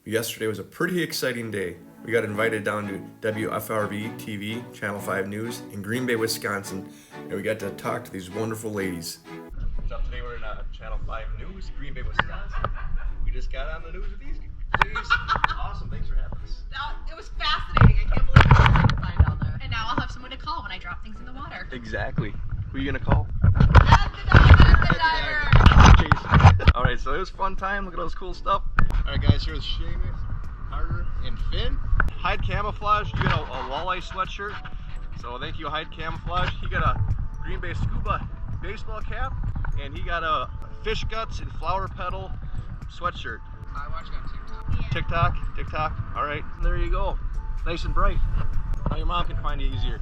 Yesterday was a pretty exciting day. We got invited down to WFRV TV, Channel 5 News in Green Bay, Wisconsin, and we got to talk to these wonderful ladies. So today we're in Channel 5 News, Green Bay, Wisconsin. We just got on the news with these ladies. Awesome, thanks for having us. It was fascinating. I can't believe what I could find out there. And now I'll have someone to call when I drop things in the water. Exactly. Who are you gonna call? That's the diver! All right, so it was a fun time. Look at all this cool stuff. All right, guys, here with Seamus, Carter, and Finn. Hide Camouflage, you got a walleye sweatshirt. So thank you, Hide Camouflage. He got a Green Bay Scuba baseball cap, and he got a fish guts and flower petal sweatshirt. I watch it on TikTok. TikTok. All right, there you go. Nice and bright. Now your mom can find you easier.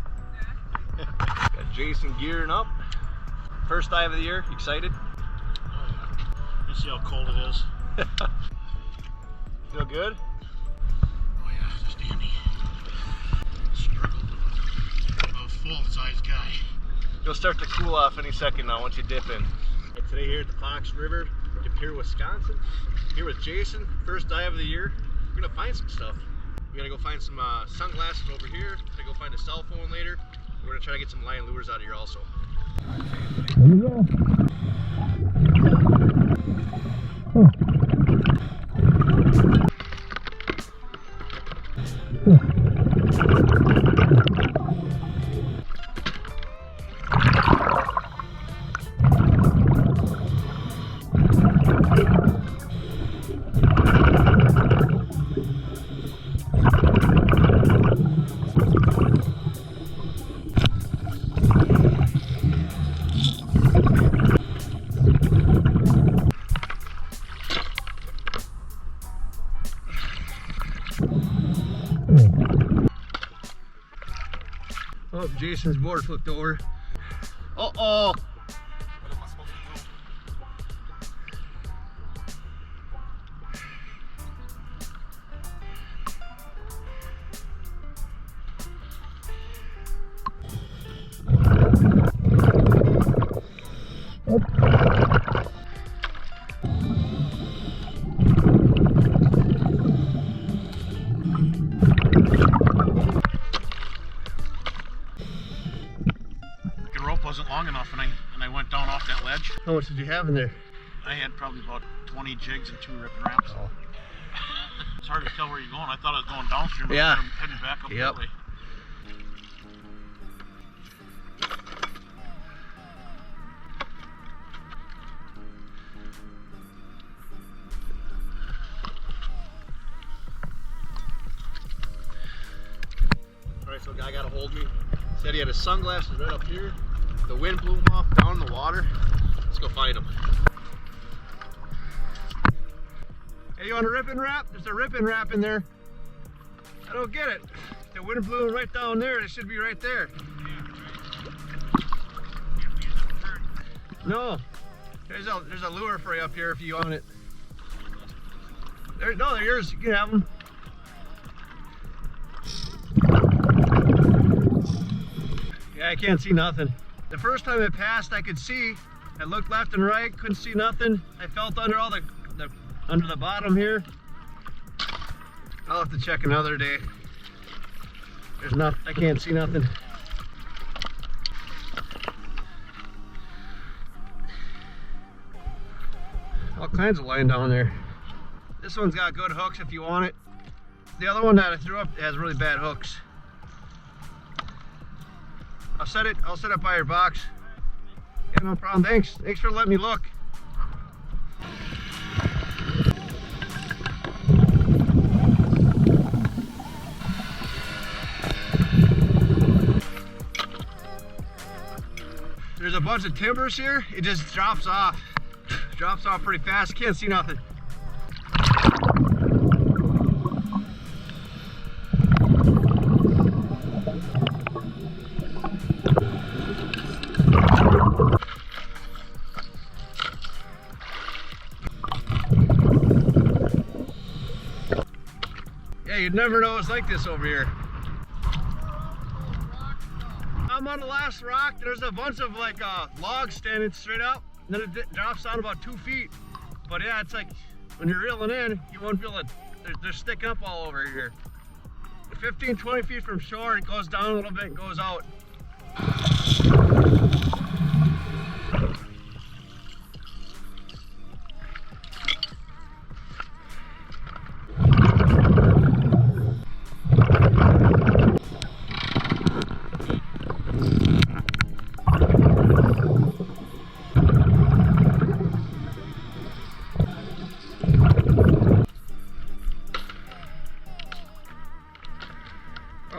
Got Jason gearing up. First dive of the year. Excited? Oh, yeah. You see how cold it is? Feel good? Oh yeah, just dandy. Struggled. I'm a full-size guy. You'll start to cool off any second now once you dip in. And today here at the Fox River, De Pere, Wisconsin. Here with Jason, first dive of the year. We're gonna find some stuff. We gotta go find some sunglasses over here. We're gonna go find a cell phone later. We're gonna try to get some lion lures out of here also. There we go. Oh, Jason's board flipped over. Uh-oh! What am I supposed to The rope wasn't long enough and I went down off that ledge. How much did you have in there? I had probably about 20 jigs and 2 ripping ramps. Oh. It's hard to tell where you're going. I thought I was going downstream, but Yeah. I'm heading back up that way. Alright, so a guy got a hold of me. Said he had his sunglasses right up here. The wind blew him off down in the water. Let's go find him. Hey, you want a rip and wrap? There's a rip and wrap in there. I don't get it. The wind blew him right down there. It should be right there. No. There's a lure for you up here if you want it. No, they're yours. You can have them. Yeah, I can't see nothing. The first time it passed, I could see. I looked left and right, couldn't see nothing. I felt under all under the bottom here. I'll have to check another day. There's nothing. I can't see nothing. All kinds of line down there. This one's got good hooks if you want it. The other one that I threw up has really bad hooks. I'll set it by your box. Yeah, no problem. Thanks for letting me look. There's a bunch of timbers here. It just drops off. Drops off pretty fast. Can't see nothing. Yeah, you'd never know it's like this over here. I'm on the last rock. There's a bunch of like logs standing straight up, and then it drops down about 2 feet. But yeah, it's like when you're reeling in, you won't feel it. They're sticking up all over here. 15, 20 feet from shore, it goes down a little bit and goes out.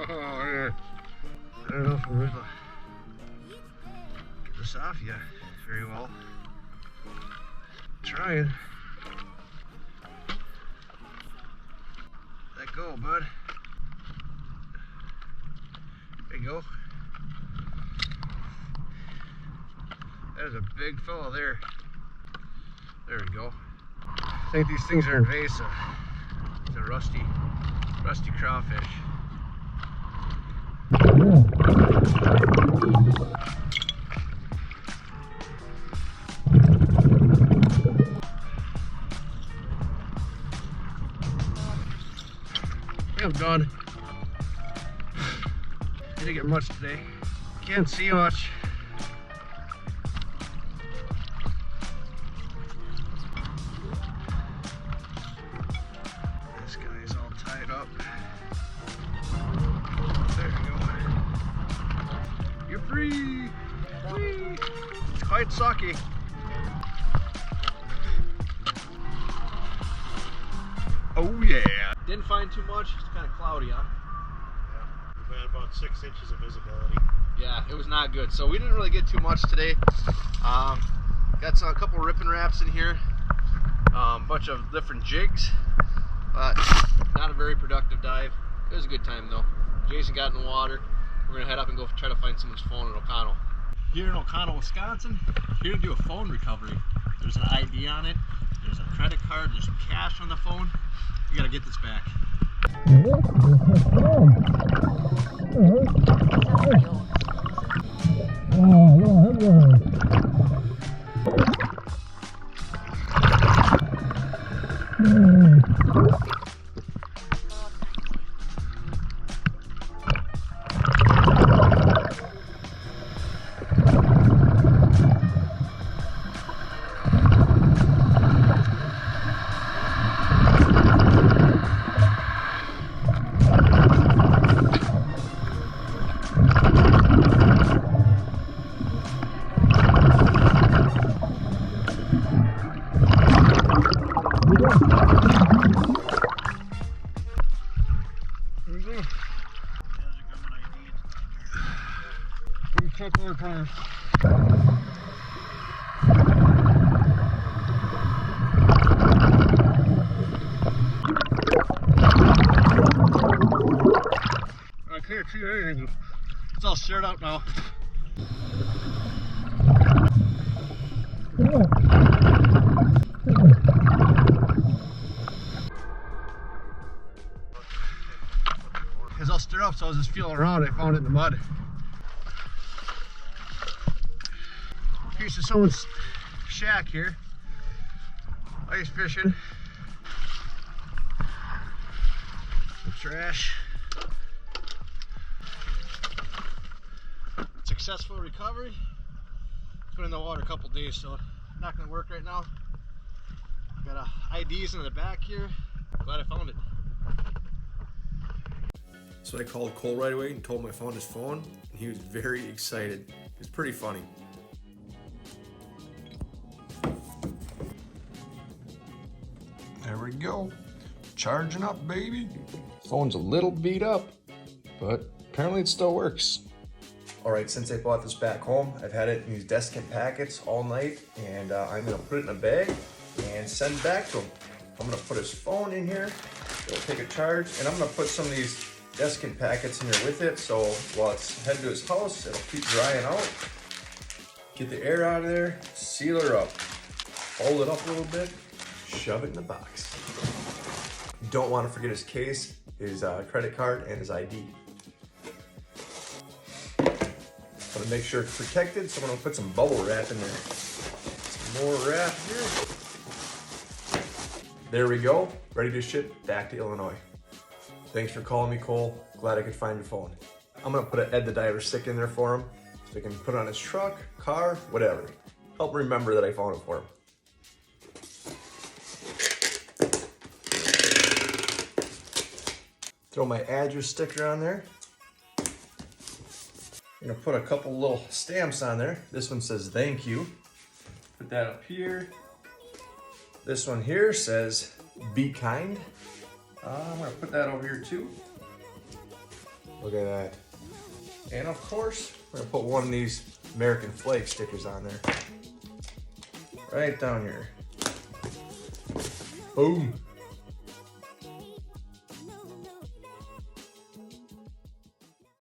I don't know if I'm able to get this off yet very well. Trying. Let go, bud. There you go. That is a big fella there. There we go. I think these things are invasive. It's a rusty crawfish. I'm done. Didn't get much today. Can't see much. This guy's all tied up. There you go. You're free. Whee. It's quite sucky. Oh yeah. Didn't find too much. It's kind of cloudy, huh? Yeah, we've had about 6 inches of visibility. Yeah, it was not good. So we didn't really get too much today. Got a couple ripping wraps in here. Bunch of different jigs. But not a very productive dive. It was a good time though. Jason got in the water. We're going to head up and go try to find someone's phone in O'Connell. Here in O'Connell, Wisconsin, here to do a phone recovery. There's an ID on it. There's a credit card. There's some cash on the phone. You gotta get this back. Check our tires. I can't see anything. It's all shared out now. It's all stirred up, so I was just feeling around. I found it in the mud. Piece of someone's shack here. Ice fishing. Some trash. Successful recovery. It's been in the water a couple days, so not gonna work right now. Got IDs in the back here. Glad I found it. So I called Cole right away and told him I found his phone. And he was very excited. It's pretty funny. There we go. Charging up, baby. Phone's a little beat up, but apparently it still works. All right, since I bought this back home, I've had it in these desiccant packets all night, and I'm gonna put it in a bag and send it back to him. I'm gonna put his phone in here, it'll take a charge, and I'm gonna put some of these desiccant packets in here with it, so while it's headed to his house, it'll keep drying out. Get the air out of there, seal her up, fold it up a little bit, shove it in the box. You don't want to forget his case, his credit card, and his ID. Want to make sure it's protected, so I'm going to put some bubble wrap in there. Some more wrap here. there we go, ready to ship back to Illinois. Thanks for calling me, Cole. Glad I could find your phone. I'm gonna put an Ed the Diver stick in there for him so he can put it on his truck, car, whatever. Help remember that I found it for him. Throw my address sticker on there. I'm gonna put a couple little stamps on there. This one says thank you. Put that up here. This one here says be kind. I'm gonna put that over here too. Look at that. And of course, we're gonna put one of these American flag stickers on there. Right down here. Boom.